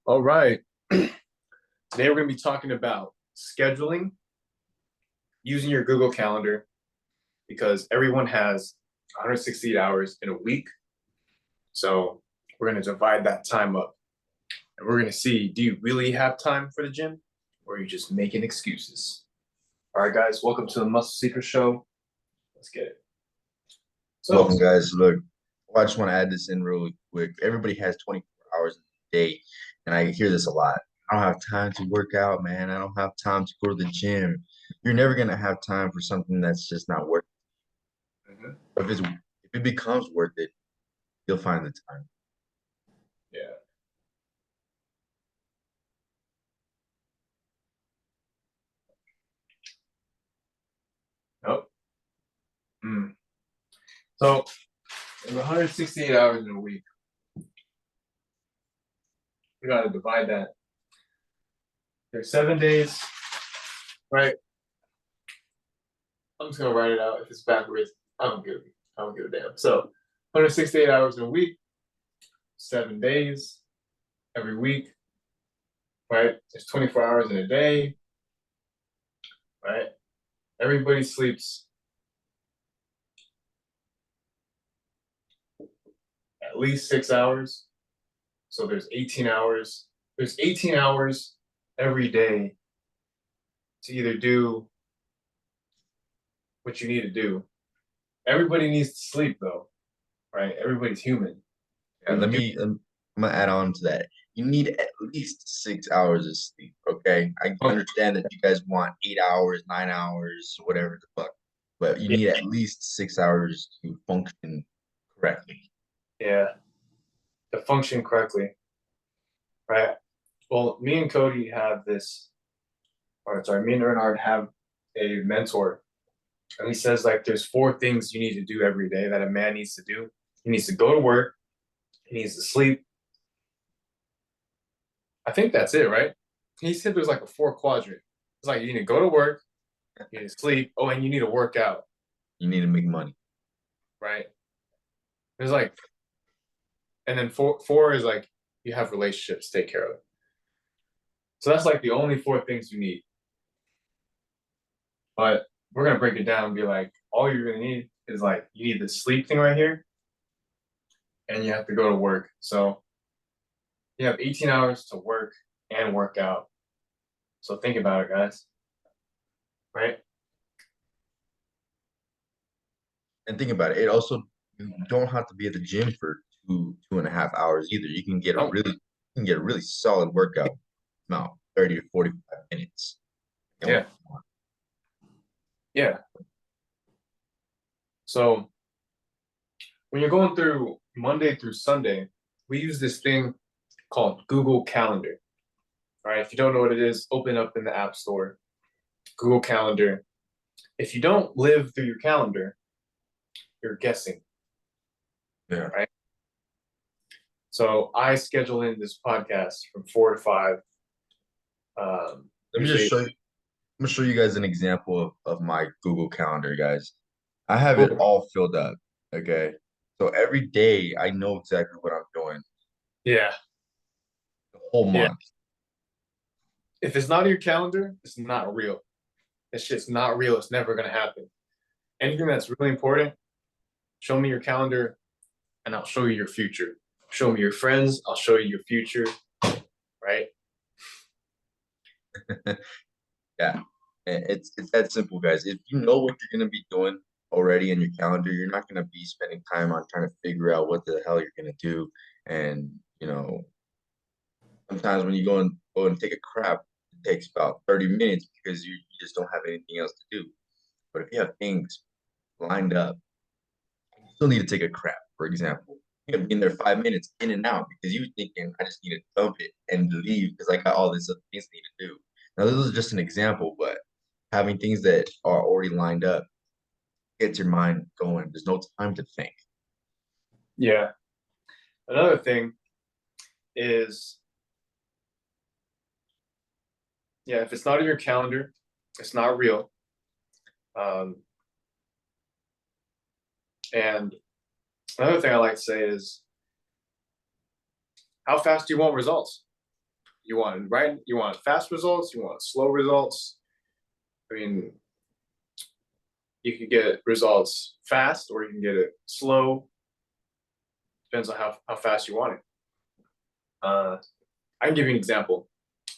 All right. Today we're going to be talking about scheduling using your Google Calendar because everyone has 168 hours in a week. So we're going to divide that time up and we're going to see, do you really have time for the gym or are you just making excuses? All right, guys, welcome to the Muscle Seeker Show. Let's get it. Welcome, guys. Look, I just want to add this in really quick. Everybody has 24 hours in a day, and I hear this a lot. I don't have time to work out, man. I don't have time to go to the gym. You're never gonna have time for something that's just not worth Mhm. it. If it becomes worth it, you'll find the time. Yeah. Nope. Mm. So, in 168 hours in a week, we got to divide that. There's 7 days, right? I'm just gonna write it out. If it's backwards, I don't give a damn. So 168 hours in a week, 7 days every week, right? There's 24 hours in a day, right? Everybody sleeps at least 6 hours. So there's 18 hours. There's 18 hours every day to either do what you need to do. Everybody needs to sleep though, right? Everybody's human. And And you do I'm gonna add on to that. You need at least 6 hours of sleep. Okay, I understand that you guys want 8 hours, 9 hours, whatever the fuck, but you yeah, need at least 6 hours to function correctly. yeah, to function correctly, right? Well, me and Cody have this, or sorry, me and Bernard have a mentor, and he says like there's four things you need to do every day that a man needs to do. He needs to go to work, he needs to sleep. I think that's it, right? He said there's like a four quadrant. It's like you need to go to work, you need to sleep, oh, and you need to work out, You need to make money. right? There's like, and then four is like you have relationships, take care of it. So that's like the only four things you need. But we're gonna break it down and be like, all you're gonna need is like you need the sleep thing right here, and you have to go to work. So you have 18 hours to work and work out. So think about it, guys. Right? And think about it. It also you don't have to be at the gym for 2.5 hours either. Oh, You can get a really solid workout about 30 to 45 minutes. And yeah, yeah. So when you're going through Monday through Sunday, we use this thing called Google Calendar. All right. If you don't know what it is, open up in the App Store, Google Calendar. If you don't live through your calendar, you're guessing, yeah. right? So I schedule in this podcast from 4 to 5. Let me just Usually, show you. I'm gonna show you guys an example of my Google Calendar, guys. I have it cool. all filled up. Okay. So every day I know exactly what I'm doing Yeah, the whole yeah. month. If it's not in your calendar, it's not real. It's just not real. It's never gonna happen. Anything that's really important, show me your calendar, and I'll show you your future. Show me your friends, I'll show you your future. Right? Yeah. And it's that simple, guys. If you know what you're gonna be doing already in your calendar, you're not gonna be spending time on trying to figure out what the hell you're gonna do. And sometimes when you go and take a crap, it takes about 30 minutes because you just don't have anything else to do. But if you have things lined up, you still need to take a crap, for example. You're gonna be in there 5 minutes in and out because you're thinking, I just need to dump it and leave because I got all this other things I need to do. Now, this is just an example, but having things that are already lined up gets your mind going. There's no time to think. Yeah. Another thing is, yeah, if it's not in your calendar, it's not real. Um, and another thing I like to say is, how fast do you want results? You want fast results, you want slow results. I mean, you can get results fast or you can get it slow. Depends on how fast you want it. I can give you an example.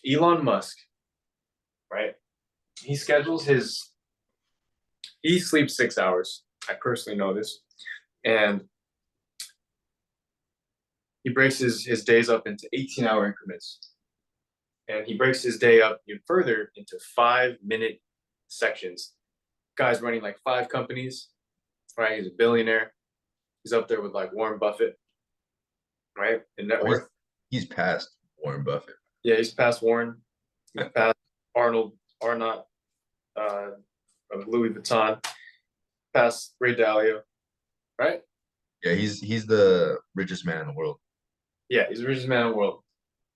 Elon Musk, right? He schedules his he sleeps 6 hours. I personally know this. And he breaks his days up into 18-hour increments. And he breaks his day up even further into 5-minute sections. Guy's running like 5 companies, right? He's a billionaire. He's up there with like Warren Buffett, right? In net Oh, worth. he's past Warren Buffett. Yeah, he's past Warren. He's past Arnott of Louis Vuitton, past Ray Dalio, right? Yeah, he's the richest man in the world. Yeah, he's the richest man in the world.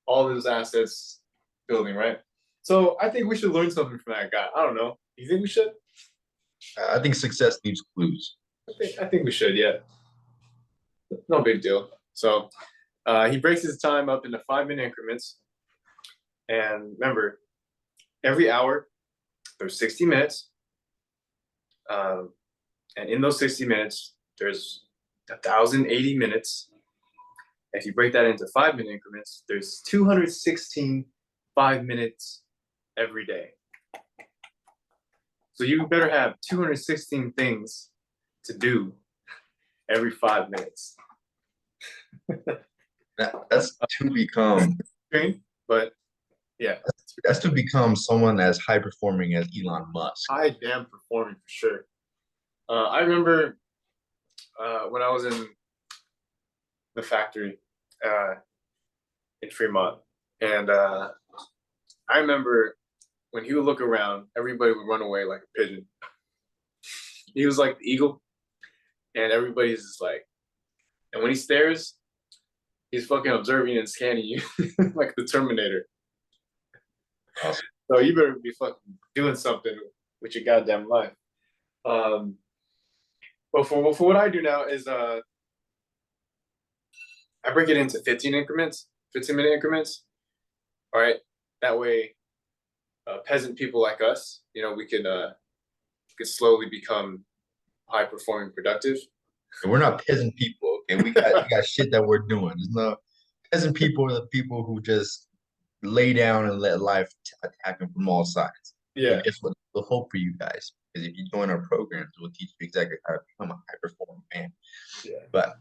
All of his assets building, right? So I think we should learn something from that guy. I don't know. You think we should? I think success leaves clues. I think we should, yeah. No big deal. So he breaks his time up into 5-minute increments. And remember, every hour there's 60 minutes. And in those 60 minutes, there's 1,080 minutes. If you break that into 5-minute increments, there's 216 5 minutes every day. So you better have 216 things to do every 5 minutes. That's to become But yeah, that's to become someone as high performing as Elon Musk. I am performing for sure. I remember when I was in the factory in Fremont, and I remember when he would look around, everybody would run away like a pigeon. He was like the eagle, and everybody's just like, and when he stares, he's fucking observing and scanning you like the Terminator. Awesome. So you better be fucking doing something with your goddamn life. But for what I do now is I break it into 15 increments, 15-minute increments. All right, that way, peasant people like us, we could slowly become high performing, productive. We're not peasant people, okay? We got shit that we're doing. There's no peasant people are the people who just lay down and let life attack them from all sides. Yeah, And guess what? We'll hope for you guys because if you join our programs, we'll teach you exactly how to become a high performing man. yeah, But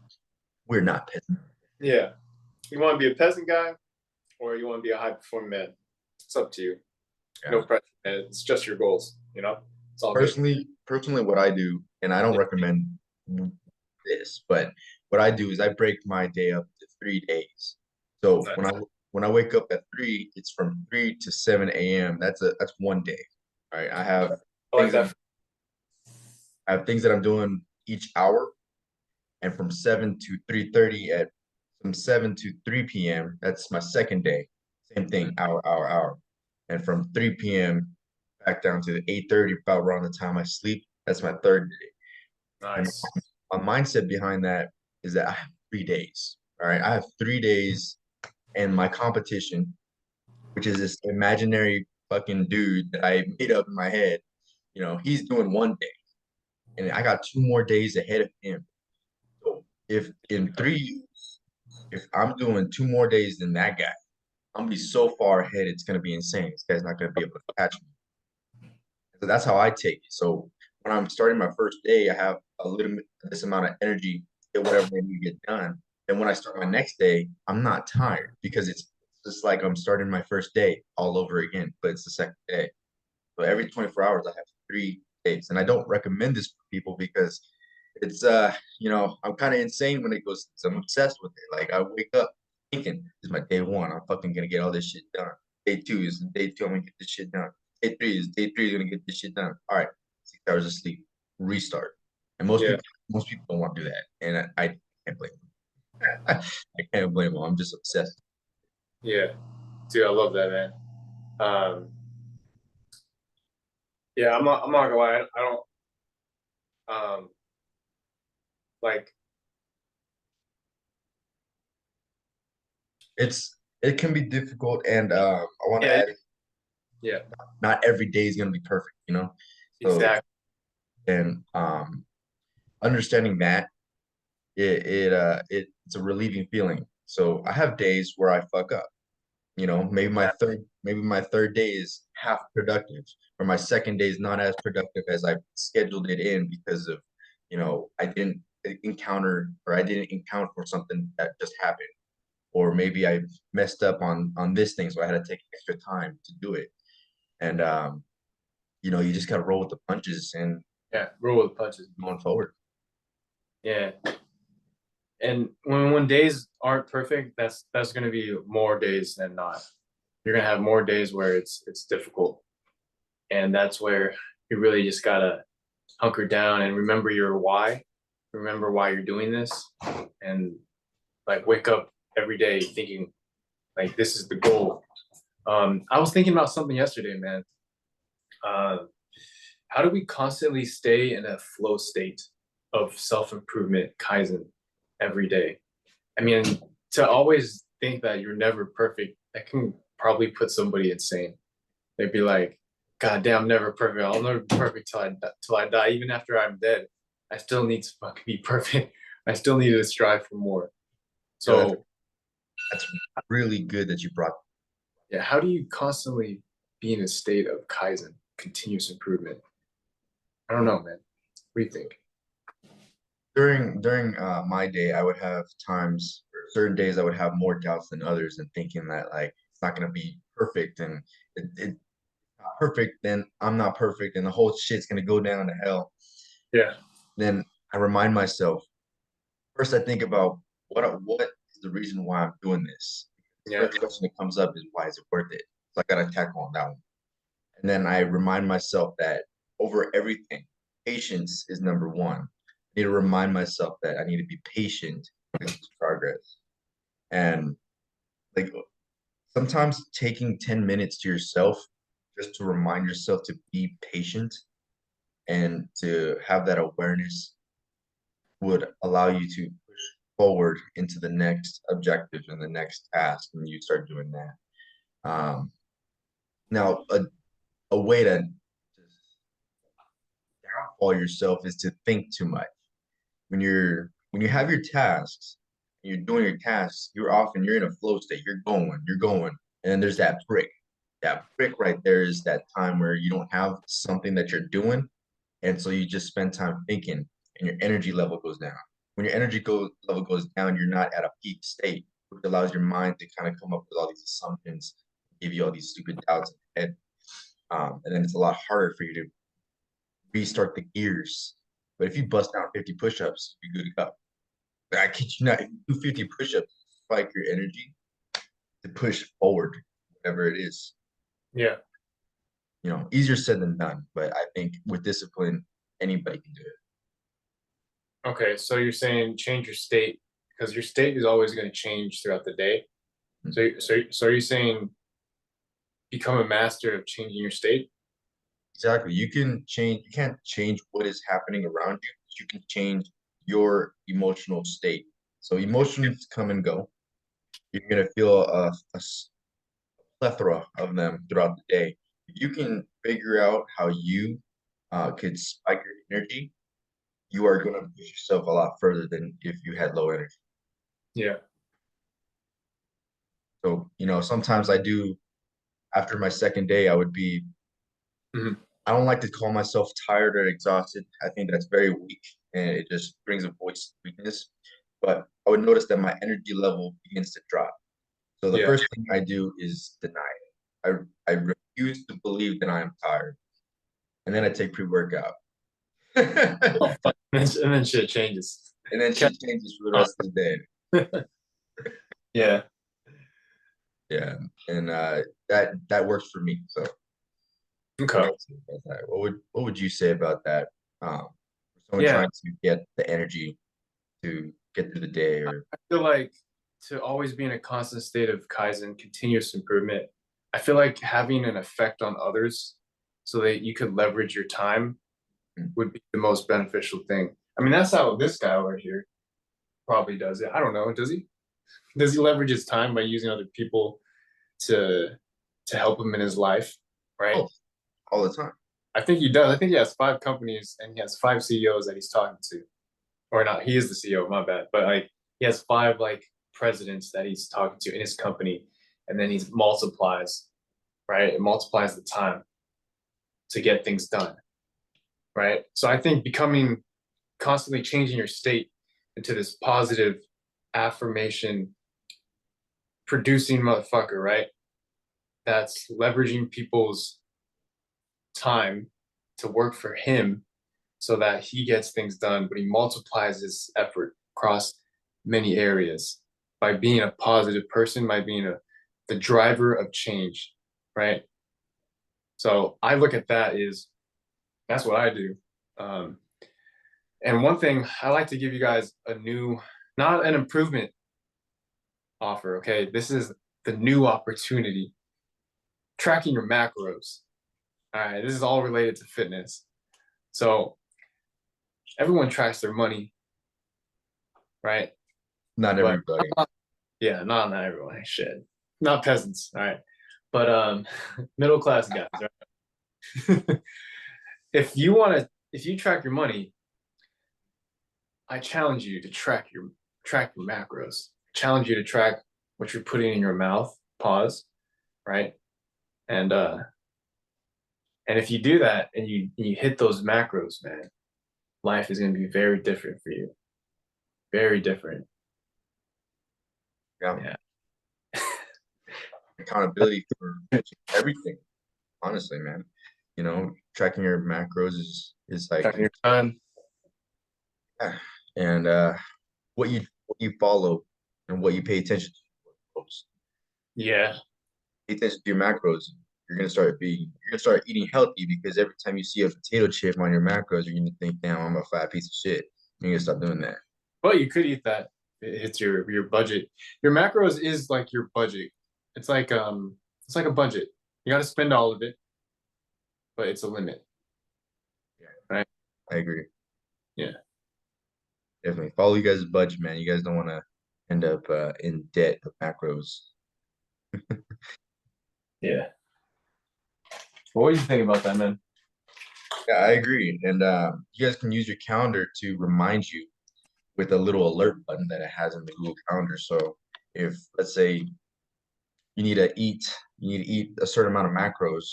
we're not peasant. yeah. You want to be a peasant guy, or you want to be a high performing man? It's up to you. Yeah. No pressure, man. It's just your goals. It's all good. Personally, what I do, and I don't recommend this, but what I do is I break my day up to 3 days. So when I wake up at 3, it's from 3 to 7 a.m. That's one day. All right. I like that. I have things that I'm doing each hour, and from 7 to 3:30 from 7 to 3 p.m. That's my second day. Same thing, hour. And from 3 p.m. back down to 8:30, about around the time I sleep, that's my third day. And Nice. my mindset behind that is that I have 3 days. All right. I have 3 days, and my competition, which is this imaginary fucking dude that I made up in my head, he's doing one day. And I got 2 more days ahead of him. So if in 3 years, if I'm doing 2 more days than that guy, I'm gonna be so far ahead, it's gonna be insane. This guy's not gonna be able to catch me. So that's how I take it. So when I'm starting my first day, I have this amount of energy to get whatever I need to get done. And when I start my next day, I'm not tired because it's just like I'm starting my first day all over again, but it's the second day. So every 24 hours, I have 3 days, and I don't recommend this for people because it's I'm kind of insane when it goes. I'm obsessed with it. Like I wake up thinking, "This is my day one. I'm fucking gonna get all this shit done. Day two is day two. I'm gonna get this shit done. Day three is gonna get this shit done. All right, 6 hours of sleep, restart." And Yeah, most people don't want to do that, and I can't blame them. I can't blame them. I'm just obsessed. yeah. Dude, I love that, man. Um, yeah, I'm not gonna lie. I don't like. It's it can be difficult, and I want to Yeah, add, yeah, not every day is gonna be perfect, you know. So exactly. and understanding that it's a relieving feeling. So I have days where I fuck up. You know, maybe my third day is half productive, or my second day is not as productive as I scheduled it in because of, I didn't I didn't encounter for something that just happened, or maybe I messed up on this thing, so I had to take extra time to do it. And you just gotta roll with the punches and Yeah, roll with punches. going forward. Yeah. And when days aren't perfect, that's gonna be more days than not. You're gonna have more days where it's difficult. And that's where you really just gotta hunker down and remember your why. Remember why you're doing this. And like wake up every day thinking like this is the goal. I was thinking about something yesterday, man. Uh, how do we constantly stay in a flow state of self-improvement, Kaizen, every day? I mean, to always think that you're never perfect, that can probably put somebody insane. They'd be like, God damn, I'm never perfect. I'll never be perfect till I die. Even after I'm dead, I still need to fucking be perfect. I still need to strive for more. You know, that's So that's really good that you brought. yeah, how do you constantly be in a state of Kaizen, continuous improvement? I don't know, man. What do you think? During my day, I would have times, certain days I would have more doubts than others, and thinking that like it's not gonna be perfect, and it's not perfect, then I'm not perfect, and the whole shit's gonna go down to hell. Yeah, Then I remind myself, first I think about what is the reason why I'm doing this. The yeah, first question that comes up is, why is it worth it? So I gotta tackle on that one. And then I remind myself that over everything, patience is number one. I need to remind myself that I need to be patient with this progress. And like sometimes taking 10 minutes to yourself just to remind yourself to be patient and to have that awareness would allow you to push forward into the next objective and the next task when you start doing that. Now, a way to just downfall yourself is to think too much. When you have your tasks, you're doing your tasks, you're in a flow state. You're going, and then there's that break. That break right there is that time where you don't have something that you're doing, and so you just spend time thinking, and your energy level goes down. When your level goes down, you're not at a peak state, which allows your mind to kind of come up with all these assumptions, give you all these stupid doubts in your head, and then it's a lot harder for you to restart the gears. But if you bust down 50 push-ups, you're good to go. I kid you not, if you do 50 push-ups, spike your energy to push forward, whatever it is. yeah. Easier said than done, but I think with discipline, anybody can do it. Okay, so you're saying change your state because your state is always going to change throughout the day. So are you saying become a master of changing your state? Exactly. You can't change what is happening around you, but you can change your emotional state. So emotions come and go. You're gonna feel a plethora of them throughout the day. If you can figure out how you could spike your energy, you are going to push yourself a lot further than if you had low energy. Yeah. So, sometimes I do, after my second day, Mhm. I don't like to call myself tired or exhausted. I think that's very weak and it just brings a voice weakness. But I would notice that my energy level begins to drop. So the Yeah. first thing I do is deny it. I refuse to believe that I am tired. And then I take pre-workout. Oh, And fuck. And then shit changes. then Okay. shit changes for the rest of the day. Yeah. Yeah. And that works for me. So what Okay. I would say about that. What would you say about that? For someone Yeah. trying to get the energy to get through the day or I feel like to always be in a constant state of Kaizen, continuous improvement, I feel like having an effect on others so that you could leverage your time would be the most beneficial thing. I mean, that's how this guy over here probably does it. I don't know. Does he? Does he leverage his time by using other people to to help him in his life? Right. Oh, all the time. I think he does. I think he has 5 companies and he has 5 CEOs that he's talking to. Or not, he is the CEO, my bad. But like he has 5 like presidents that he's talking to in his company, and then he multiplies, right? It multiplies the time to get things done, right? So I think becoming constantly changing your state into this positive affirmation producing motherfucker, right? That's leveraging people's time to work for him so that he gets things done, but he multiplies his effort across many areas by being a positive person, by being the driver of change, right? So I look at that is that's what I do. Um, and one thing I like to give you guys a new, not an improvement offer, okay? This is the new opportunity. Tracking your macros. All right, this is all related to fitness. So everyone tracks their money, right? Not But everybody. yeah, not everyone. Shit, not peasants. All right, but middle class guys. Right? If you track your money, I challenge you to track your macros. Challenge you to track what you're putting in your mouth. Pause. Right, and uh, and if you do that and you hit those macros, man, life is going to be very different for you. Very different. Yeah. Yeah. Accountability for everything. Honestly, man. Tracking your macros is like, Tracking your time. yeah. And what you follow and what you pay attention to. Yeah. Pay attention to your macros. You're gonna start eating healthy because every time you see a potato chip on your macros, you're gonna think, damn, I'm a fat piece of shit. You're gonna stop doing that. Well, you could eat that. It hits your budget. Your macros is like your budget. It's like a budget. You got to spend all of it, but it's a limit, Yeah, right? I agree. Yeah. Definitely follow you guys' budget, man. You guys don't want to end up in debt of macros. Yeah. What do you think about that, man? Yeah, I agree. And you guys can use your calendar to remind you with a little alert button that it has in the Google Calendar. So if, let's say, you need to eat a certain amount of macros,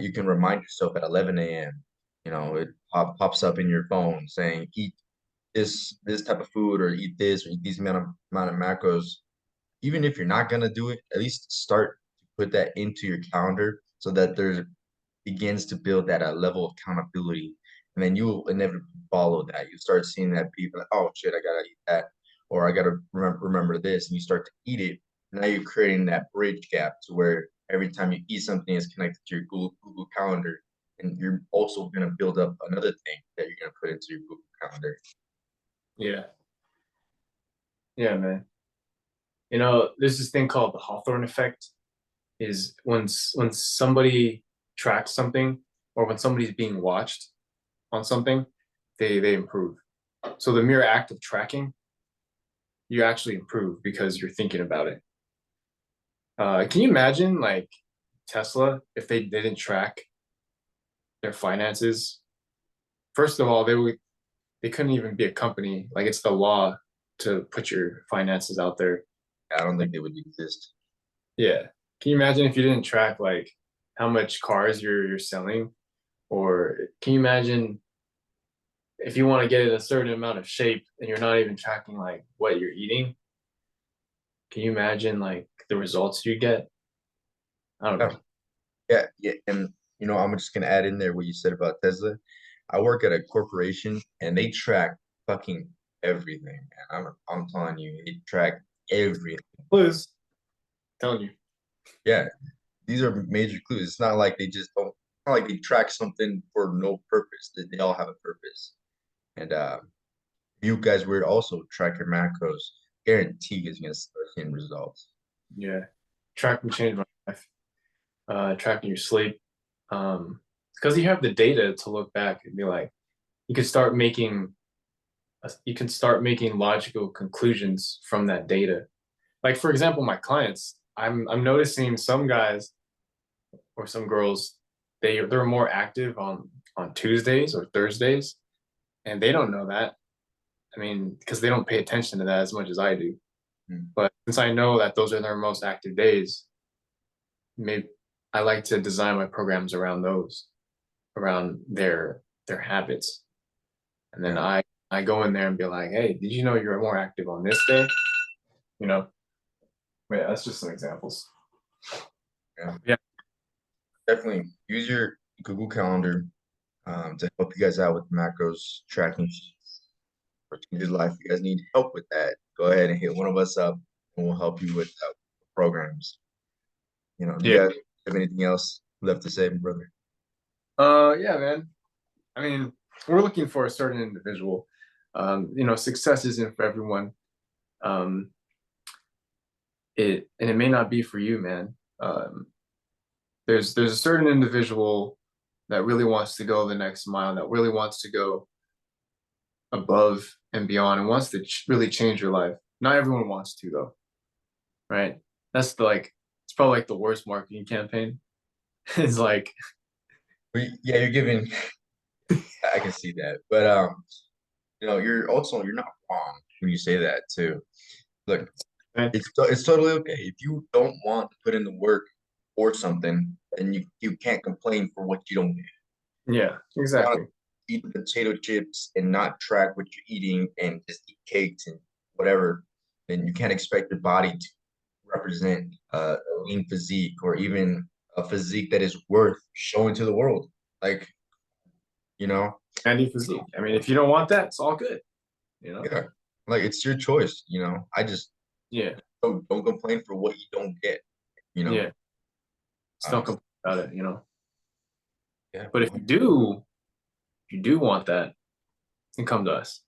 you can remind yourself at 11 a.m. It pops up in your phone saying eat this type of food or eat this or eat these amount of macros. Even if you're not gonna do it, at least start to put that into your calendar so that there begins to build that level of accountability, and then you will inevitably follow that. You start seeing that people like, oh shit, I gotta eat that, or I gotta remember this, and you start to eat it. Now you're creating that bridge gap to where every time you eat something, it's connected to your Google Calendar, and you're also gonna build up another thing that you're gonna put into your Google Calendar. Yeah. Yeah, man. There's this thing called the Hawthorne effect. Is when somebody tracks something or when somebody's being watched on something, they improve. So the mere act of tracking, you actually improve because you're thinking about it. Can you imagine like Tesla if they didn't track their finances? First of all, they couldn't even be a company. Like it's the law to put your finances out there. I don't think they would exist. Yeah. Can you imagine if you didn't track like how much cars you're selling? Or can you imagine if you want to get in a certain amount of shape and you're not even tracking like what you're eating? Can you imagine like the results you get? I don't Yeah, know. yeah, yeah. And I'm just gonna add in there what you said about Tesla. I work at a corporation and they track fucking everything, man. I'm telling you, they track everything. Clues, telling you. Yeah, these are major clues. It's not like they just don't. It's not like they track something for no purpose. They all have a purpose. And you guys would also track your macros. Guarantee is gonna start seeing results. Yeah. Tracking changed my life. Tracking your sleep. Because you have the data to look back and be like, you can start making you can start making logical conclusions from that data. like for example, my clients, I'm noticing some guys or some girls, they're more active on Tuesdays or Thursdays, and they don't know that. I mean, because they don't pay attention to that as much as I do. Mm. But since I know that those are their most active days, maybe I like to design my programs around those, around their habits. And then Yeah. I go in there and be like, hey, did you know you're more active on this day? You know, but yeah, that's just some examples. Yeah. Yeah. Definitely use your Google Calendar to help you guys out with macros, tracking sheets, or changes life. If you guys need help with that, go ahead and hit one of us up and we'll help you with programs. Do Yeah. you guys have anything else left to say, brother? Yeah, man. I mean, we're looking for a certain individual. Success isn't for everyone. Um, it may not be for you, man. There's a certain individual that really wants to go the next mile, that really wants to go above and beyond, and wants to really change your life. Not everyone wants to, though, right? That's it's probably like the worst marketing campaign. It's like, Yeah, you're giving. I can see that, but you're not wrong when you say that too. Look, man, it's totally okay if you don't want to put in the work or something, then you can't complain for what you don't get. yeah, You want exactly. to eat potato chips and not track what you're eating and just eat cakes and whatever, then you can't expect your body to represent a lean physique or even a physique that is worth showing to the world. Like, you know, Andy Physique. I mean, if you don't want that, it's all good, you know? yeah, like it's your choice. I just Yeah, don't complain for what you don't get. You know, yeah. Just don't um, complain about it, you know? yeah. But if you do want that, then come to us.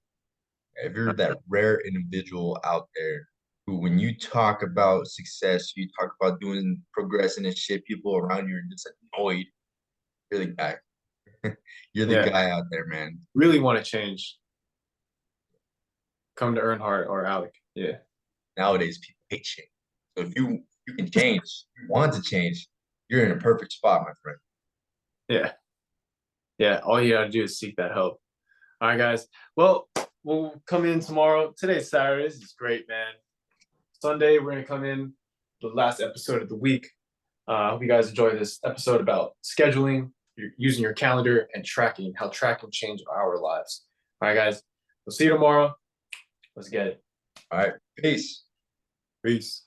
If you're that rare individual out there who, when you talk about success, you talk about doing progressing and shit, people around you are just annoyed. You're the guy. You're the Yeah, guy out there, man. really want to change, come to Earnhardt or Alec. Yeah, Nowadays, people hate change. So if you can change, you want to change, you're in a perfect spot, my friend. yeah, yeah. All you gotta do is seek that help. All right, guys. Well, we'll come in tomorrow. Today's Saturday. This is great, man. Sunday, we're gonna come in the last episode of the week. I hope you guys enjoy this episode about scheduling, using your calendar, and tracking, how tracking changed our lives. All right, guys. We'll see you tomorrow. Let's get it. All right. Peace. Peace.